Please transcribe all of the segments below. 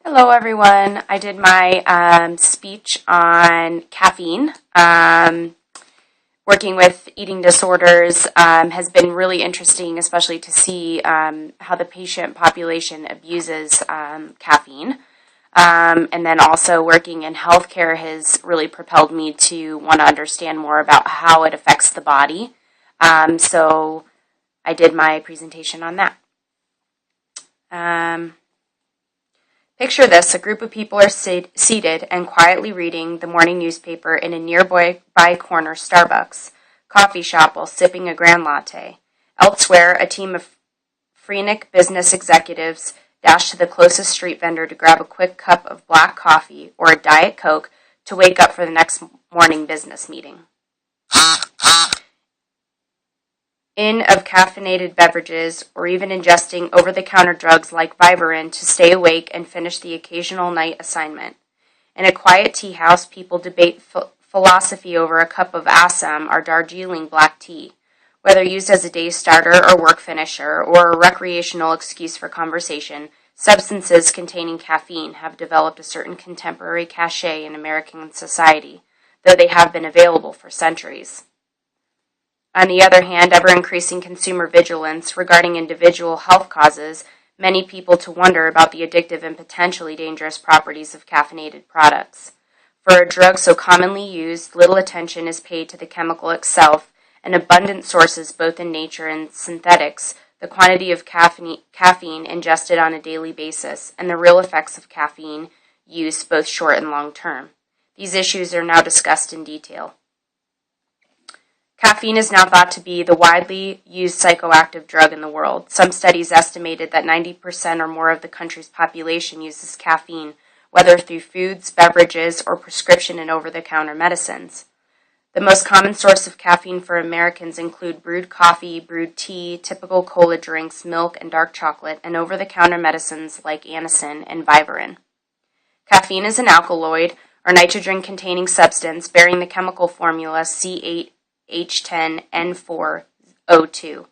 Hello, everyone. I did my speech on caffeine. Working with eating disorders has been really interesting, especially to see how the patient population abuses caffeine. And then also working in healthcare has really propelled me to want to understand more about how it affects the body. So I did my presentation on that. Picture this: a group of people are seated and quietly reading the morning newspaper in a nearby corner Starbucks coffee shop while sipping a grand latte. Elsewhere, a team of frenetic business executives dash to the closest street vendor to grab a quick cup of black coffee or a Diet Coke to wake up for the next morning business meeting. Of caffeinated beverages, or even ingesting over-the-counter drugs like Vivarin to stay awake and finish the occasional night assignment. In a quiet tea house, people debate philosophy over a cup of Assam or Darjeeling black tea, whether used as a day starter or work finisher, or a recreational excuse for conversation. Substances containing caffeine have developed a certain contemporary cachet in American society, though they have been available for centuries. On the other hand, ever-increasing consumer vigilance regarding individual health causes many people to wonder about the addictive and potentially dangerous properties of caffeinated products. For a drug so commonly used, little attention is paid to the chemical itself, and abundant sources both in nature and synthetics, the quantity of caffeine ingested on a daily basis, and the real effects of caffeine use both short and long term. These issues are now discussed in detail. Caffeine is now thought to be the widely used psychoactive drug in the world. Some studies estimated that 90% or more of the country's population uses caffeine, whether through foods, beverages, or prescription and over-the-counter medicines. The most common source of caffeine for Americans include brewed coffee, brewed tea, typical cola drinks, milk, and dark chocolate, and over-the-counter medicines like Anacin and Vivarin. Caffeine is an alkaloid, or nitrogen-containing substance, bearing the chemical formula C8H10N4O2.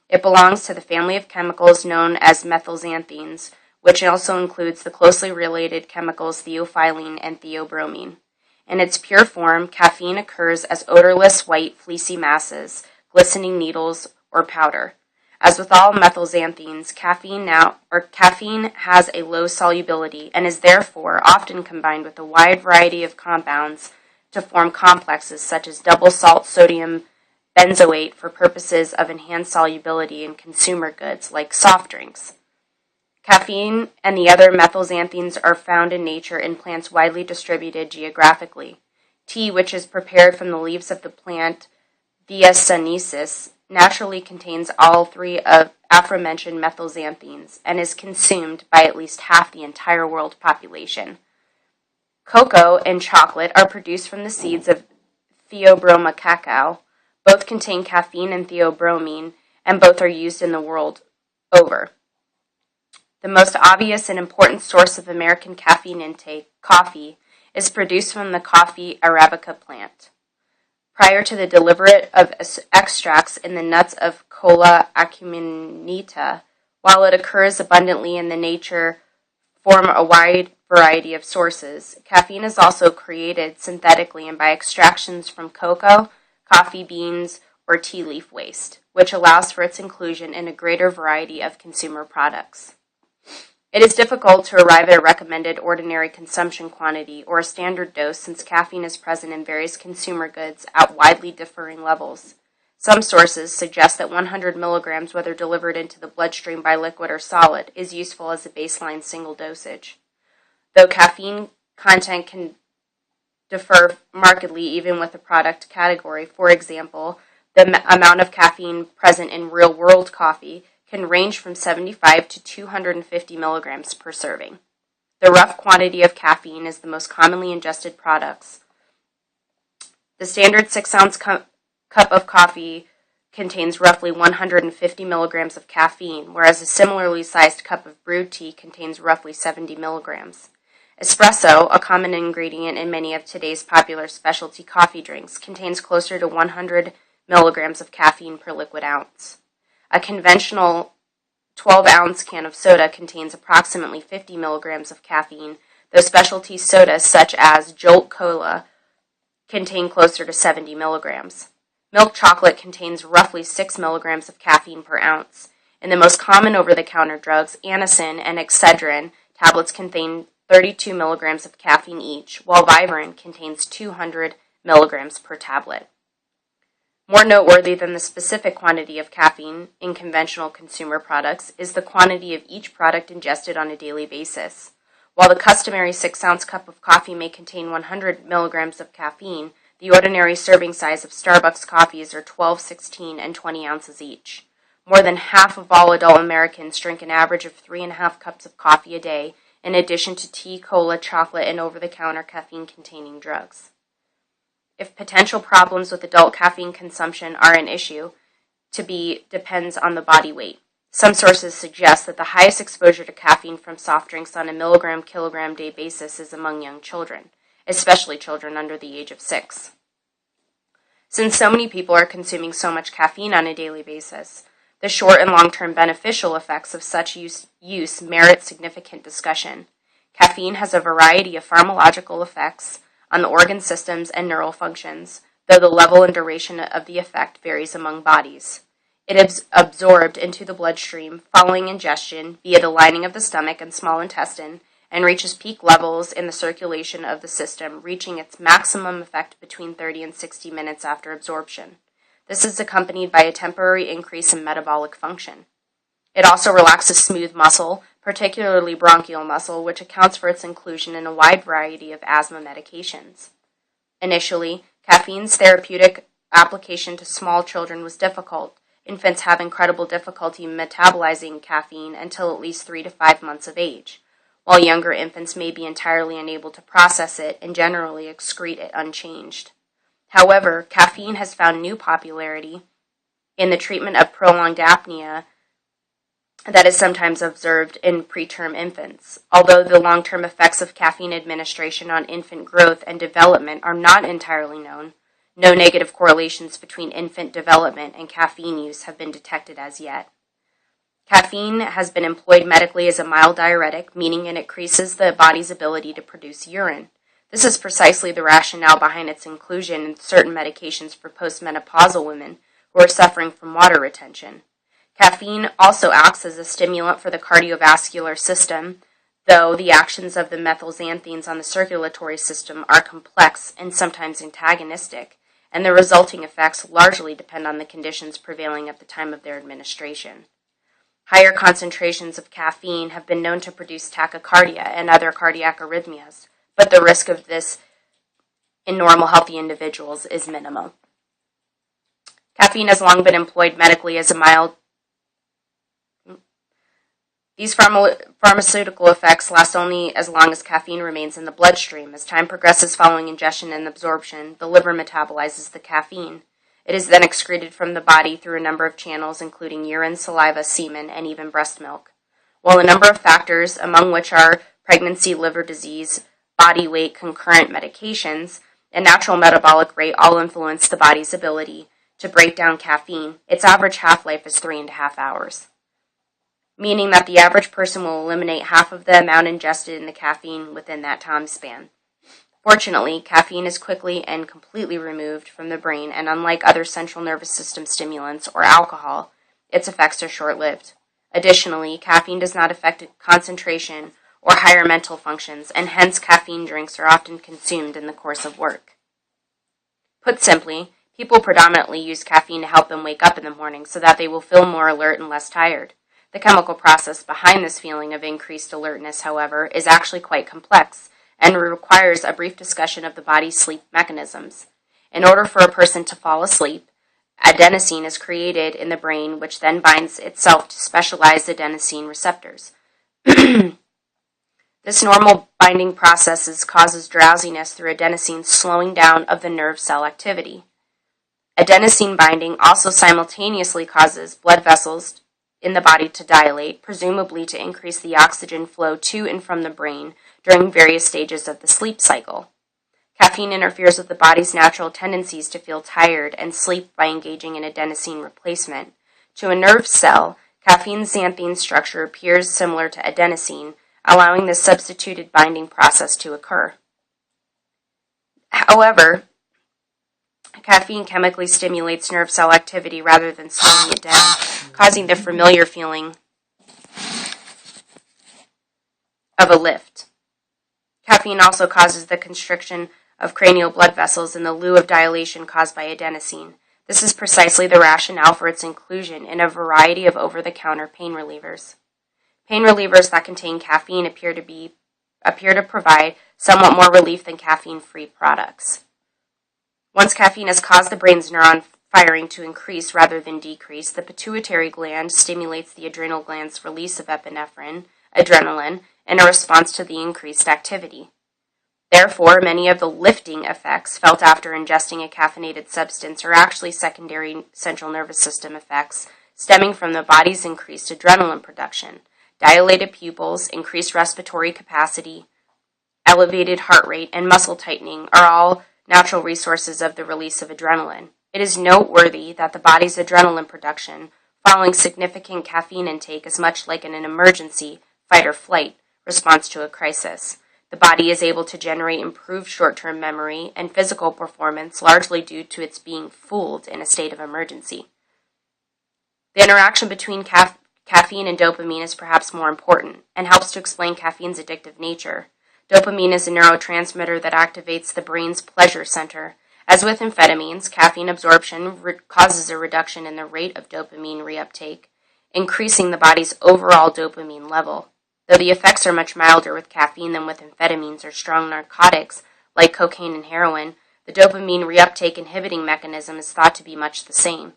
It belongs to the family of chemicals known as methylxanthines, which also includes the closely related chemicals theophylline and theobromine. In its pure form, caffeine occurs as odorless white fleecy masses, glistening needles, or powder. As with all methylxanthines, caffeine has a low solubility and is therefore often combined with a wide variety of compounds to form complexes such as double salt sodium benzoate for purposes of enhanced solubility in consumer goods like soft drinks. Caffeine and the other methylxanthines are found in nature in plants widely distributed geographically. Tea, which is prepared from the leaves of the plant Theasinensis, naturally contains all three of aforementioned methylxanthines and is consumed by at least half the entire world population. Cocoa and chocolate are produced from the seeds of Theobroma cacao. Both contain caffeine and theobromine, and both are used in the world over. The most obvious and important source of American caffeine intake, coffee, is produced from the coffee Arabica plant. Prior to the deliberate of extracts in the nuts of Cola acuminata, while it occurs abundantly in the nature, form a wide variety of sources. Caffeine is also created synthetically and by extractions from cocoa, coffee beans, or tea leaf waste, which allows for its inclusion in a greater variety of consumer products. It is difficult to arrive at a recommended ordinary consumption quantity or a standard dose since caffeine is present in various consumer goods at widely differing levels. Some sources suggest that 100 milligrams, whether delivered into the bloodstream by liquid or solid, is useful as a baseline single dosage. Though caffeine content can differ markedly even with a product category, for example, the amount of caffeine present in real-world coffee can range from 75 to 250 milligrams per serving. The rough quantity of caffeine is the most commonly ingested products. The standard 6-ounce cup of coffee contains roughly 150 milligrams of caffeine, whereas a similarly sized cup of brewed tea contains roughly 70 milligrams. Espresso, a common ingredient in many of today's popular specialty coffee drinks, contains closer to 100 milligrams of caffeine per liquid ounce. A conventional 12-ounce can of soda contains approximately 50 milligrams of caffeine, though specialty sodas such as Jolt Cola contain closer to 70 milligrams. Milk chocolate contains roughly 6 milligrams of caffeine per ounce, and the most common over-the-counter drugs, Anacin and Excedrin tablets, contain 32 milligrams of caffeine each, while Vivarin contains 200 milligrams per tablet. More noteworthy than the specific quantity of caffeine in conventional consumer products is the quantity of each product ingested on a daily basis. While the customary 6-ounce cup of coffee may contain 100 milligrams of caffeine, the ordinary serving size of Starbucks coffees are 12, 16, and 20 ounces each. More than half of all adult Americans drink an average of 3.5 cups of coffee a day, in addition to tea, cola, chocolate, and over-the-counter caffeine-containing drugs. If potential problems with adult caffeine consumption are an issue, depends on the body weight. Some sources suggest that the highest exposure to caffeine from soft drinks on a milligram-kilogram day basis is among young children, especially children under the age of 6. Since so many people are consuming so much caffeine on a daily basis, the short and long-term beneficial effects of such use merit significant discussion. Caffeine has a variety of pharmacological effects on the organ systems and neural functions, though the level and duration of the effect varies among bodies. It is absorbed into the bloodstream following ingestion via the lining of the stomach and small intestine, and reaches peak levels in the circulation of the system, reaching its maximum effect between 30 and 60 minutes after absorption. This is accompanied by a temporary increase in metabolic function. It also relaxes smooth muscle, particularly bronchial muscle, which accounts for its inclusion in a wide variety of asthma medications. Initially, caffeine's therapeutic application to small children was difficult. Infants have incredible difficulty metabolizing caffeine until at least 3 to 5 months of age, while younger infants may be entirely unable to process it and generally excrete it unchanged. However, caffeine has found new popularity in the treatment of prolonged apnea that is sometimes observed in preterm infants. Although the long-term effects of caffeine administration on infant growth and development are not entirely known, no negative correlations between infant development and caffeine use have been detected as yet. Caffeine has been employed medically as a mild diuretic, meaning it increases the body's ability to produce urine. This is precisely the rationale behind its inclusion in certain medications for postmenopausal women who are suffering from water retention. Caffeine also acts as a stimulant for the cardiovascular system, though the actions of the methylxanthines on the circulatory system are complex and sometimes antagonistic, and the resulting effects largely depend on the conditions prevailing at the time of their administration. Higher concentrations of caffeine have been known to produce tachycardia and other cardiac arrhythmias, but the risk of this in normal, healthy individuals is minimal. Caffeine has long been employed medically as a mild. These pharmaceutical effects last only as long as caffeine remains in the bloodstream. As time progresses following ingestion and absorption, the liver metabolizes the caffeine. It is then excreted from the body through a number of channels, including urine, saliva, semen, and even breast milk. While a number of factors, among which are pregnancy, liver disease, body weight, concurrent medications, and natural metabolic rate all influence the body's ability to break down caffeine, its average half-life is 3.5 hours. Meaning that the average person will eliminate half of the amount ingested in the caffeine within that time span. Fortunately, caffeine is quickly and completely removed from the brain, and unlike other central nervous system stimulants or alcohol, its effects are short-lived. Additionally, caffeine does not affect concentration or higher mental functions, and hence caffeine drinks are often consumed in the course of work. Put simply, people predominantly use caffeine to help them wake up in the morning so that they will feel more alert and less tired. The chemical process behind this feeling of increased alertness, however, is actually quite complex and requires a brief discussion of the body's sleep mechanisms. In order for a person to fall asleep, adenosine is created in the brain, which then binds itself to specialized adenosine receptors. This normal binding process causes drowsiness through adenosine slowing down of the nerve cell activity. Adenosine binding also simultaneously causes blood vessels in the body to dilate, presumably to increase the oxygen flow to and from the brain during various stages of the sleep cycle. Caffeine interferes with the body's natural tendencies to feel tired and sleep by engaging in adenosine replacement. To a nerve cell, Caffeine's xanthine structure appears similar to adenosine, allowing this substituted binding process to occur. However, caffeine chemically stimulates nerve cell activity rather than slowing it down, causing the familiar feeling of a lift. Caffeine also causes the constriction of cranial blood vessels in the lieu of dilation caused by adenosine. This is precisely the rationale for its inclusion in a variety of over-the-counter pain relievers. Pain relievers that contain caffeine appear to provide somewhat more relief than caffeine-free products. Once caffeine has caused the brain's neuron firing to increase rather than decrease, the pituitary gland stimulates the adrenal gland's release of epinephrine, adrenaline, in a response to the increased activity. Therefore, many of the lifting effects felt after ingesting a caffeinated substance are actually secondary central nervous system effects stemming from the body's increased adrenaline production. Dilated pupils, increased respiratory capacity, elevated heart rate, and muscle tightening are all natural resources of the release of adrenaline. It is noteworthy that the body's adrenaline production following significant caffeine intake is much like an emergency, fight or flight, response to a crisis. The body is able to generate improved short-term memory and physical performance largely due to its being fooled in a state of emergency. The interaction between caffeine and dopamine is perhaps more important and helps to explain caffeine's addictive nature. Dopamine is a neurotransmitter that activates the brain's pleasure center. As with amphetamines, caffeine absorption causes a reduction in the rate of dopamine reuptake, increasing the body's overall dopamine level. Though the effects are much milder with caffeine than with amphetamines or strong narcotics like cocaine and heroin, the dopamine reuptake inhibiting mechanism is thought to be much the same.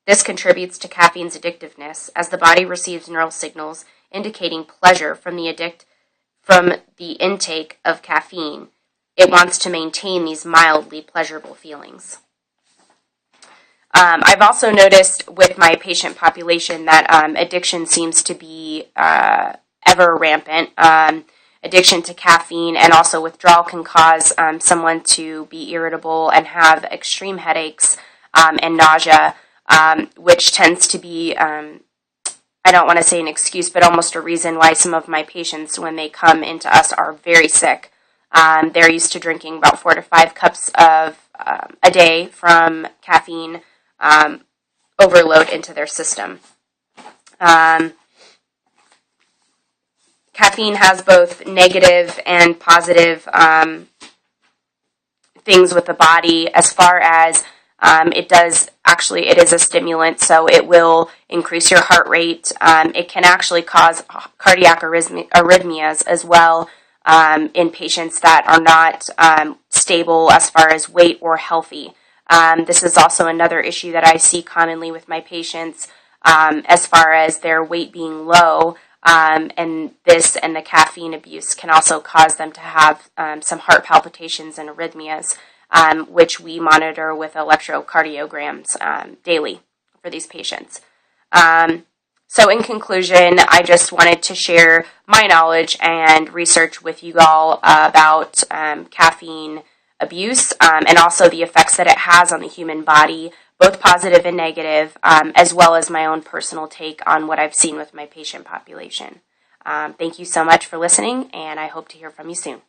This contributes to caffeine's addictiveness, as the body receives neural signals indicating pleasure from the intake of caffeine. It wants to maintain these mildly pleasurable feelings. I've also noticed with my patient population that addiction seems to be ever rampant. Addiction to caffeine and also withdrawal can cause someone to be irritable and have extreme headaches and nausea, which tends to be, I don't want to say an excuse, but almost a reason why some of my patients, when they come into us, are very sick. They're used to drinking about 4 to 5 cups of a day from caffeine overload into their system. Caffeine has both negative and positive things with the body as far as it is a stimulant, so it will increase your heart rate. It can actually cause cardiac arrhythmias as well in patients that are not stable as far as weight or healthy. This is also another issue that I see commonly with my patients as far as their weight being low, and this and the caffeine abuse can also cause them to have some heart palpitations and arrhythmias, which we monitor with electrocardiograms daily for these patients. So in conclusion, I just wanted to share my knowledge and research with you all about caffeine abuse and also the effects that it has on the human body, both positive and negative, as well as my own personal take on what I've seen with my patient population. Thank you so much for listening, and I hope to hear from you soon.